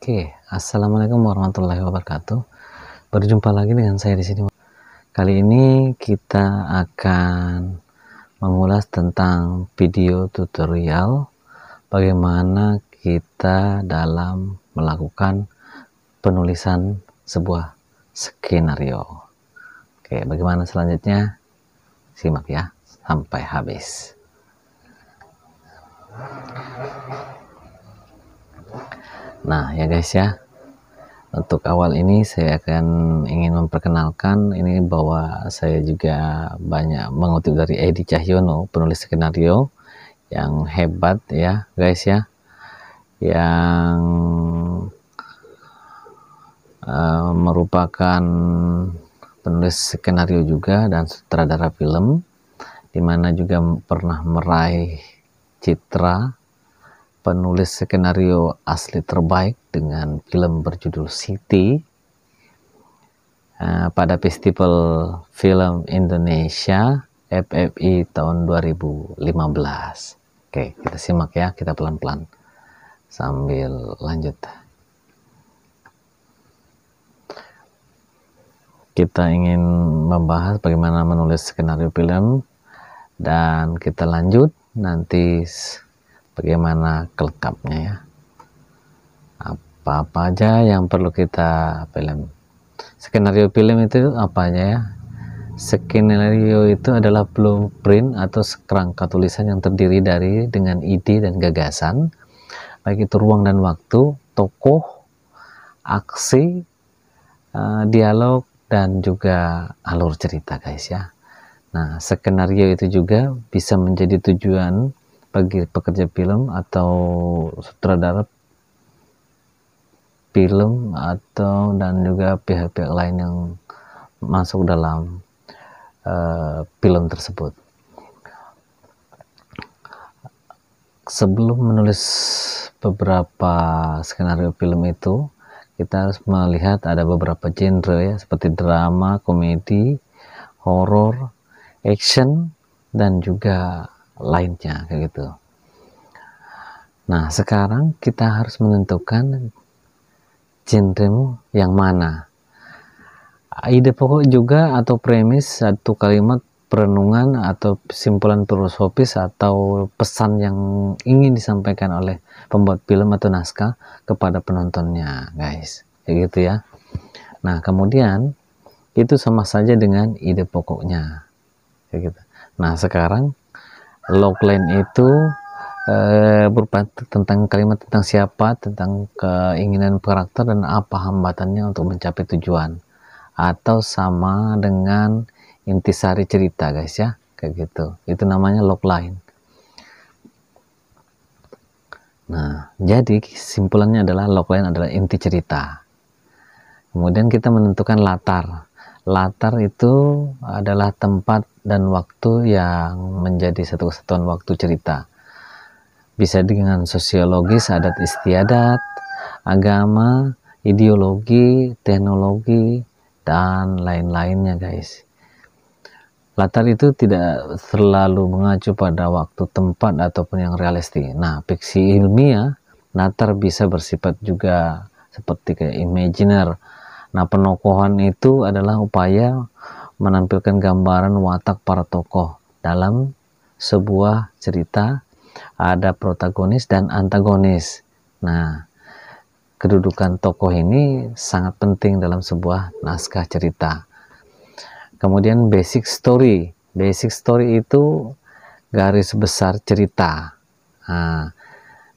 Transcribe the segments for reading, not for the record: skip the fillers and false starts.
Oke, assalamualaikum warahmatullahi wabarakatuh. Berjumpa lagi dengan saya di sini. Kali ini kita akan mengulas tentang video tutorial bagaimana kita dalam melakukan penulisan sebuah skenario. Oke, bagaimana selanjutnya? Simak ya sampai habis. Nah ya guys ya, untuk awal ini saya akan ingin memperkenalkan ini bahwa saya juga banyak mengutip dari Edi Cahyono, penulis skenario yang hebat ya guys ya, yang merupakan penulis skenario juga dan sutradara film, dimana juga pernah meraih citra penulis skenario asli terbaik dengan film berjudul City pada Festival Film Indonesia FFI tahun 2015. Oke, kita simak ya, kita pelan-pelan sambil lanjut. Kita ingin membahas bagaimana menulis skenario film, dan kita lanjut nanti bagaimana kelengkapnya ya, apa-apa aja yang perlu kita film. Skenario film itu apa aja ya? Skenario itu adalah blueprint atau kerangka tulisan yang terdiri dari dengan ide dan gagasan, baik itu ruang dan waktu, tokoh, aksi, dialog, dan juga alur cerita guys ya. Nah, skenario itu juga bisa menjadi tujuan bagi pekerja film atau sutradara film atau dan juga pihak-pihak lain yang masuk dalam film tersebut. Sebelum menulis beberapa skenario film itu, kita harus melihat ada beberapa genre ya, seperti drama, komedi, horor, action, dan juga lainnya kayak gitu. Nah, sekarang kita harus menentukan genre yang mana. Ide pokok juga atau premis, satu kalimat perenungan atau kesimpulan filosofis atau pesan yang ingin disampaikan oleh pembuat film atau naskah kepada penontonnya guys, kayak gitu ya. Nah, kemudian itu sama saja dengan ide pokoknya kayak gitu. Nah, sekarang logline itu berupa tentang kalimat tentang siapa, tentang keinginan karakter dan apa hambatannya untuk mencapai tujuan, atau sama dengan intisari cerita guys ya, kayak gitu. Itu namanya logline. Nah, jadi kesimpulannya adalah logline adalah inti cerita. Kemudian kita menentukan latar. Latar itu adalah tempat dan waktu yang menjadi satu kesatuan waktu cerita. Bisa dengan sosiologis, adat istiadat, agama, ideologi, teknologi, dan lain-lainnya guys. Latar itu tidak selalu mengacu pada waktu, tempat, ataupun yang realistik. Nah, fiksi ilmiah, latar bisa bersifat juga seperti kayak imaginer. Nah, penokohan itu adalah upaya menampilkan gambaran watak para tokoh dalam sebuah cerita. Ada protagonis dan antagonis. Nah, kedudukan tokoh ini sangat penting dalam sebuah naskah cerita. Kemudian basic story. Basic story itu garis besar cerita. Nah,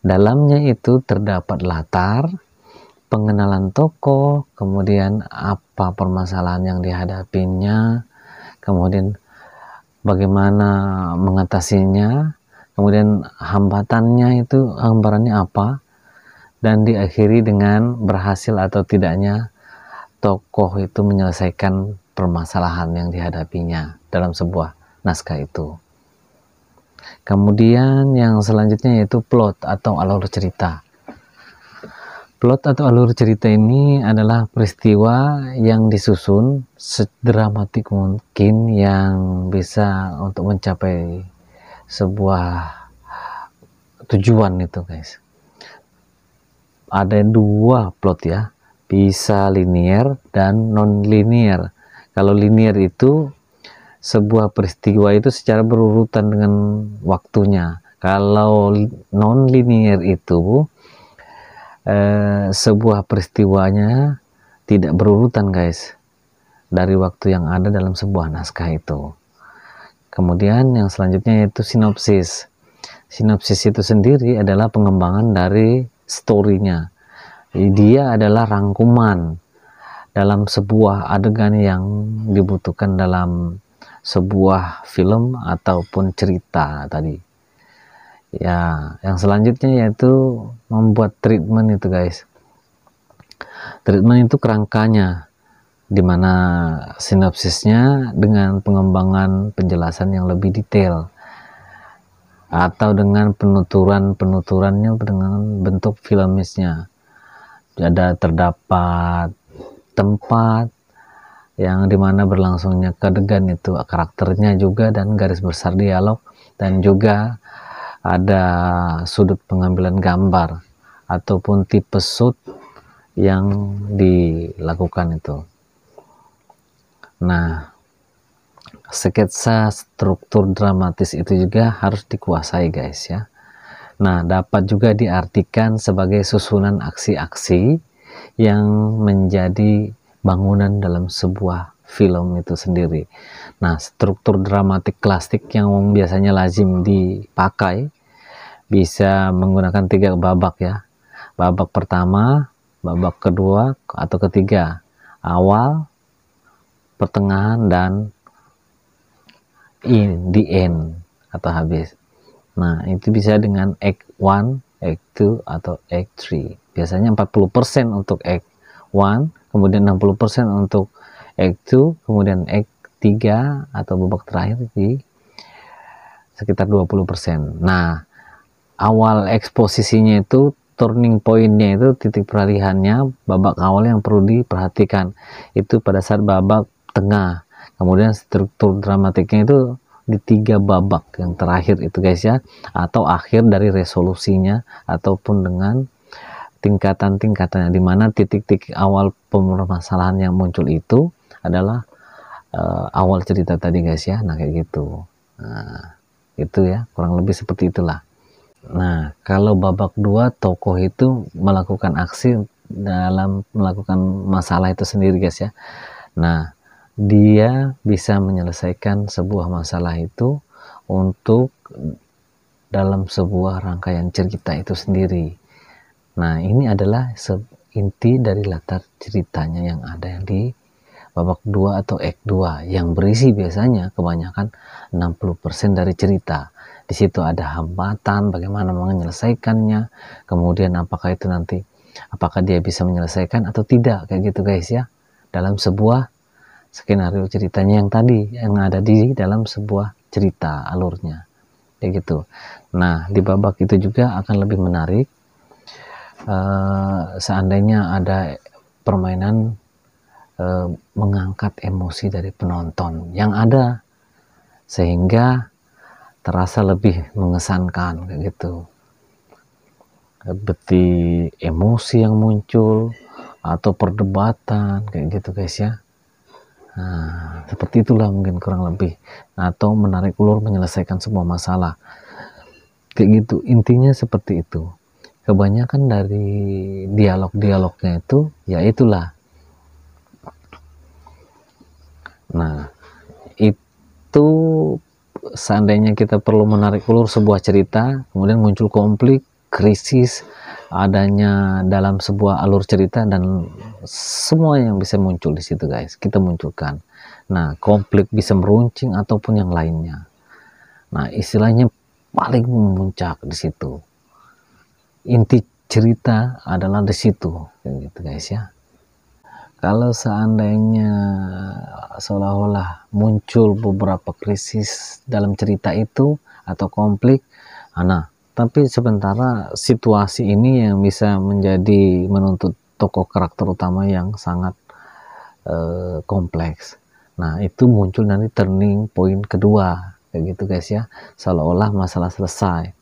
dalamnya itu terdapat latar, pengenalan tokoh, kemudian apa permasalahan yang dihadapinya, kemudian bagaimana mengatasinya, kemudian hambatannya itu hambarannya apa, dan diakhiri dengan berhasil atau tidaknya tokoh itu menyelesaikan permasalahan yang dihadapinya dalam sebuah naskah itu. Kemudian yang selanjutnya yaitu plot atau alur cerita. Plot atau alur cerita ini adalah peristiwa yang disusun sedramatik mungkin yang bisa untuk mencapai sebuah tujuan itu guys. ada dua plot ya, bisa linear dan non linear. Kalau linear itu sebuah peristiwa itu secara berurutan dengan waktunya. Kalau non linear itu sebuah peristiwanya tidak berurutan guys, dari waktu yang ada dalam sebuah naskah itu. Kemudian yang selanjutnya yaitu sinopsis. Sinopsis itu sendiri adalah pengembangan dari story-nya. Dia adalah rangkuman dalam sebuah adegan yang dibutuhkan dalam sebuah film ataupun cerita tadi. Ya, yang selanjutnya yaitu membuat treatment itu guys. Treatment itu kerangkanya, dimana sinopsisnya dengan pengembangan penjelasan yang lebih detail, atau dengan penuturannya dengan bentuk filmisnya. Terdapat tempat yang dimana berlangsungnya adegan itu, karakternya juga, dan garis besar dialog, dan juga ada sudut pengambilan gambar ataupun tipe shoot yang dilakukan itu. Nah, sketsa struktur dramatis itu juga harus dikuasai guys ya. Nah, dapat juga diartikan sebagai susunan aksi-aksi yang menjadi bangunan dalam sebuah film itu sendiri. Nah, struktur dramatik klasik yang biasanya lazim dipakai bisa menggunakan 3 babak ya. Babak pertama, babak kedua atau ketiga, awal, pertengahan, dan the end atau habis. Nah, itu bisa dengan act 1, act 2, atau act 3. Biasanya 40% untuk act 1, kemudian 60% untuk act 2, kemudian act 3 atau babak terakhir di sekitar 20%. Nah, awal eksposisinya itu, turning pointnya itu, titik peralihannya, babak awal yang perlu diperhatikan itu pada saat babak tengah. Kemudian struktur dramatiknya itu di 3 babak yang terakhir itu guys ya, atau akhir dari resolusinya ataupun dengan tingkatan-tingkatannya, dimana titik-titik awal permasalahan yang muncul itu adalah awal cerita tadi guys ya. Nah, kayak gitu. Nah, itu ya, kurang lebih seperti itulah. Nah, kalau babak 2, tokoh itu melakukan aksi dalam melakukan masalah itu sendiri guys ya. Nah, dia bisa menyelesaikan sebuah masalah itu untuk dalam sebuah rangkaian cerita itu sendiri. Nah, ini adalah inti dari latar ceritanya yang ada di babak 2 atau act 2, yang berisi biasanya kebanyakan 60% dari cerita. Di situ ada hambatan, bagaimana menyelesaikannya, kemudian apakah itu nanti, apakah dia bisa menyelesaikan atau tidak, kayak gitu guys ya, dalam sebuah skenario ceritanya yang tadi, yang ada di dalam sebuah cerita alurnya, kayak gitu. Nah, di babak itu juga akan lebih menarik seandainya ada permainan mengangkat emosi dari penonton yang ada, sehingga terasa lebih mengesankan kayak gitu. Seperti emosi yang muncul atau perdebatan kayak gitu guys ya. Nah, seperti itulah mungkin kurang lebih, atau menarik ulur menyelesaikan sebuah masalah kayak gitu. Intinya seperti itu. Kebanyakan dari dialog-dialognya itu ya itulah. Nah, itu seandainya kita perlu menarik ulur sebuah cerita, kemudian muncul konflik, krisis, adanya dalam sebuah alur cerita, dan semua yang bisa muncul di situ guys, kita munculkan. Nah, konflik bisa meruncing ataupun yang lainnya. Nah, istilahnya paling memuncak di situ. Inti cerita adalah di situ, gitu guys ya. Kalau seandainya seolah-olah muncul beberapa krisis dalam cerita itu atau konflik, nah, tapi sementara situasi ini yang bisa menjadi menuntut tokoh karakter utama yang sangat kompleks. Nah, itu muncul nanti turning point kedua, kayak gitu guys ya, seolah-olah masalah selesai.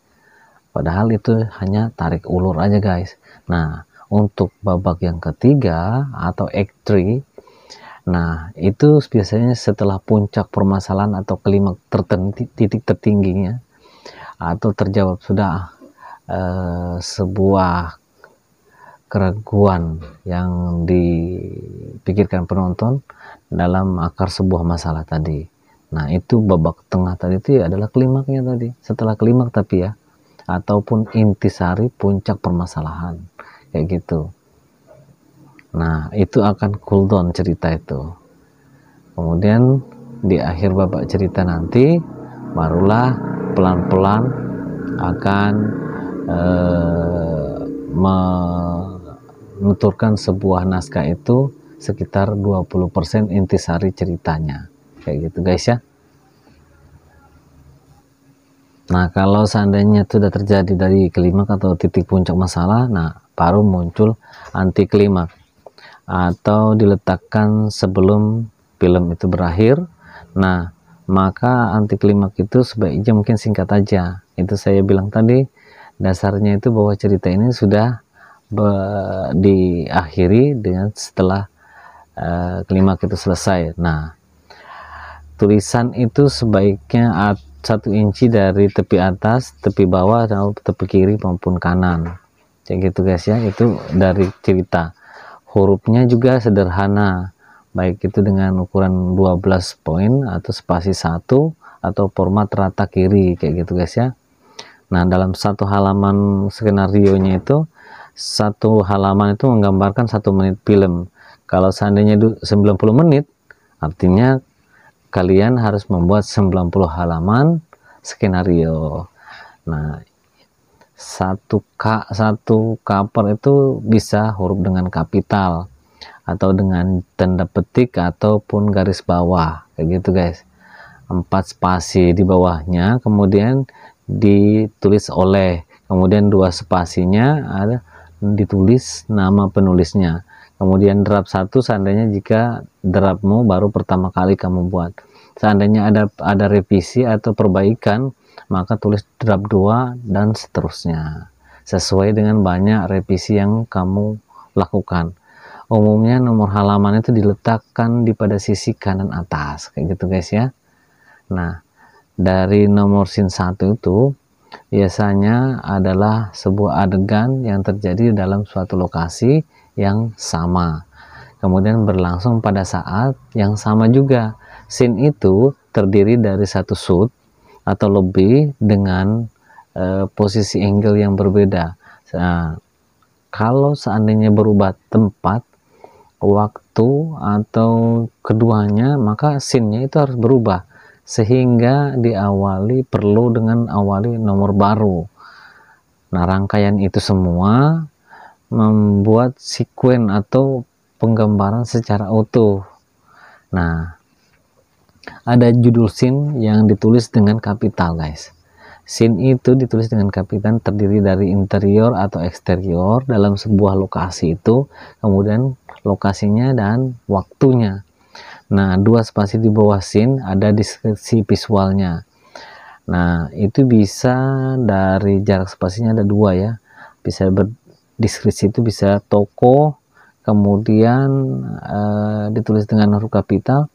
Padahal itu hanya tarik ulur aja guys. Nah, Untuk babak yang ketiga atau act 3, nah itu biasanya setelah puncak permasalahan atau klimaks titik tertingginya, atau terjawab sudah sebuah keraguan yang dipikirkan penonton dalam akar sebuah masalah tadi. Nah itu babak tengah tadi itu adalah klimaknya tadi, setelah klimaks tapi ya, ataupun intisari puncak permasalahan kayak gitu. Nah itu akan cool down cerita itu, kemudian di akhir babak cerita nanti barulah pelan-pelan akan menuturkan sebuah naskah itu sekitar 20% intisari ceritanya kayak gitu guys ya. Nah kalau seandainya sudah terjadi dari klimaks atau titik puncak masalah, nah baru muncul anti klimaks atau diletakkan sebelum film itu berakhir. Nah maka anti klimaks itu sebaiknya mungkin singkat aja. Itu saya bilang tadi, dasarnya itu bahwa cerita ini sudah diakhiri dengan setelah klimaks itu selesai. Nah tulisan itu sebaiknya 1 inci dari tepi atas, tepi bawah, atau tepi kiri maupun kanan kayak gitu guys ya. Itu dari cerita. Hurufnya juga sederhana, baik itu dengan ukuran 12 poin atau spasi 1 atau format rata kiri kayak gitu guys ya. Nah dalam satu halaman skenario nya itu, satu halaman itu menggambarkan 1 menit film. Kalau seandainya 90 menit, artinya kalian harus membuat 90 halaman skenario. Nah satu cover itu bisa huruf dengan kapital atau dengan tanda petik ataupun garis bawah kayak gitu guys. 4 spasi di bawahnya, kemudian ditulis oleh, kemudian 2 spasinya ada ditulis nama penulisnya, kemudian draft 1 seandainya jika draftmu baru pertama kali kamu buat. Seandainya ada revisi atau perbaikan, maka tulis draft 2 dan seterusnya sesuai dengan banyak revisi yang kamu lakukan. Umumnya nomor halaman itu diletakkan di pada sisi kanan atas kayak gitu guys ya. Nah dari nomor scene 1 itu biasanya adalah sebuah adegan yang terjadi dalam suatu lokasi yang sama, kemudian berlangsung pada saat yang sama juga. Scene itu terdiri dari 1 shoot atau lebih dengan posisi angle yang berbeda. Nah, kalau seandainya berubah tempat, waktu, atau keduanya, maka scene-nya itu harus berubah, sehingga perlu dengan awali nomor baru. Nah rangkaian itu semua membuat sekuen atau penggambaran secara utuh. Nah ada judul scene yang ditulis dengan kapital guys. Scene itu ditulis dengan kapital, terdiri dari interior atau eksterior dalam sebuah lokasi itu, kemudian lokasinya dan waktunya. Nah 2 spasi di bawah scene ada deskripsi visualnya. Nah itu bisa dari jarak spasinya ada 2 ya, bisa berdeskripsi itu bisa toko, kemudian ditulis dengan huruf kapital,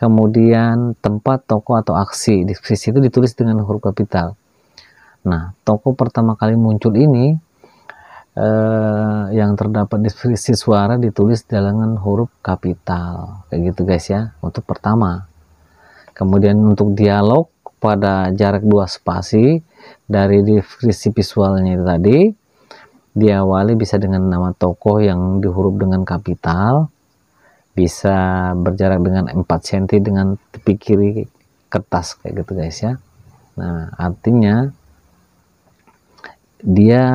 kemudian tempat, toko, atau aksi. Deskripsi itu ditulis dengan huruf kapital. Nah toko pertama kali muncul ini yang terdapat deskripsi suara ditulis dengan huruf kapital kayak gitu guys ya, untuk pertama. Kemudian untuk dialog pada jarak 2 spasi dari deskripsi visualnya itu tadi, diawali bisa dengan nama tokoh yang dihuruf dengan kapital, bisa berjarak dengan 4 cm dengan tepi kiri kertas kayak gitu guys ya. Nah artinya dia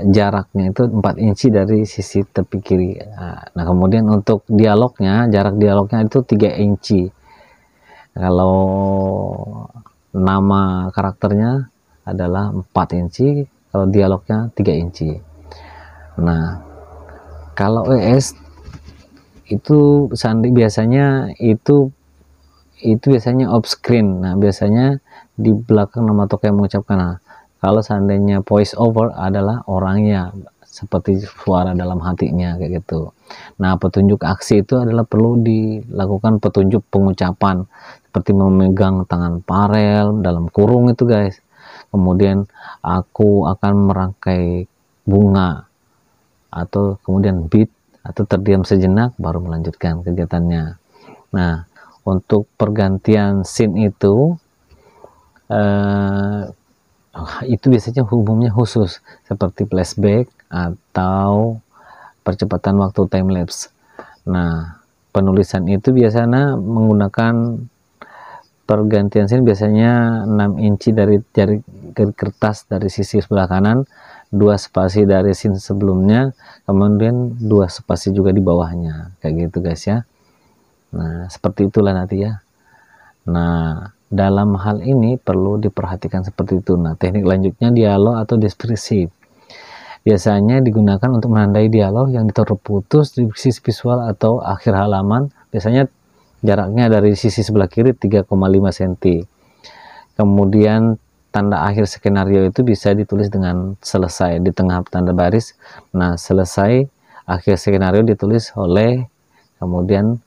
jaraknya itu 4 inci dari sisi tepi kiri. Nah kemudian untuk dialognya, jarak dialognya itu 3 inci. Kalau nama karakternya adalah 4 inci, kalau dialognya 3 inci. Nah kalau ES itu biasanya itu biasanya off screen. Nah biasanya di belakang nama tokoh yang mengucapkan. Nah kalau seandainya voice over adalah orangnya, seperti suara dalam hatinya kayak gitu. Nah, petunjuk aksi itu adalah perlu dilakukan petunjuk pengucapan seperti memegang tangan parel dalam kurung itu guys. Kemudian aku akan merangkai bunga, atau kemudian beat atau terdiam sejenak baru melanjutkan kegiatannya. Nah, untuk pergantian scene itu biasanya umumnya khusus seperti flashback atau percepatan waktu time lapse. Nah, penulisan itu biasanya menggunakan pergantian scene biasanya 6 inci dari jari kertas dari sisi sebelah kanan, 2 spasi dari scene sebelumnya, kemudian 2 spasi juga di bawahnya, kayak gitu guys ya. Nah, seperti itulah nanti ya. Nah, dalam hal ini perlu diperhatikan seperti itu. Nah, teknik lanjutnya dialog atau deskripsi. Biasanya digunakan untuk menandai dialog yang terputus di sisi visual atau akhir halaman. Biasanya jaraknya dari sisi sebelah kiri 3,5 cm. Kemudian tanda akhir skenario itu bisa ditulis dengan selesai di tengah tanda baris. Nah, selesai akhir skenario ditulis oleh, kemudian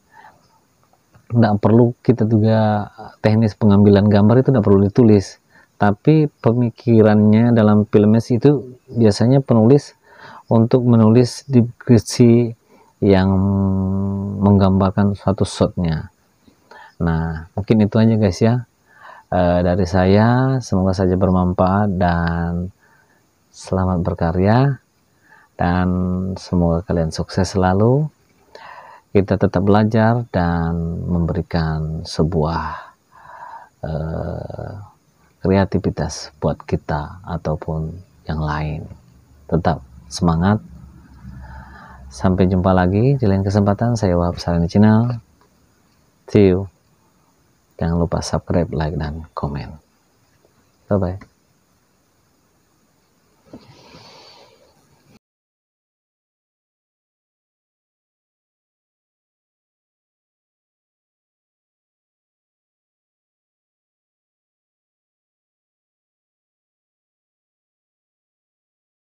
tidak perlu kita juga teknis pengambilan gambar itu tidak perlu ditulis, tapi pemikirannya dalam filmnya itu biasanya penulis untuk menulis deskripsi yang menggambarkan suatu shotnya. Nah, mungkin itu aja guys ya dari saya. Semoga saja bermanfaat dan selamat berkarya, dan semoga kalian sukses selalu. Kita tetap belajar dan memberikan sebuah kreativitas buat kita ataupun yang lain. Tetap semangat. Sampai jumpa lagi di lain kesempatan. Saya Wahab Sarani Channel. See you. Jangan lupa subscribe, like, dan komen. Bye bye.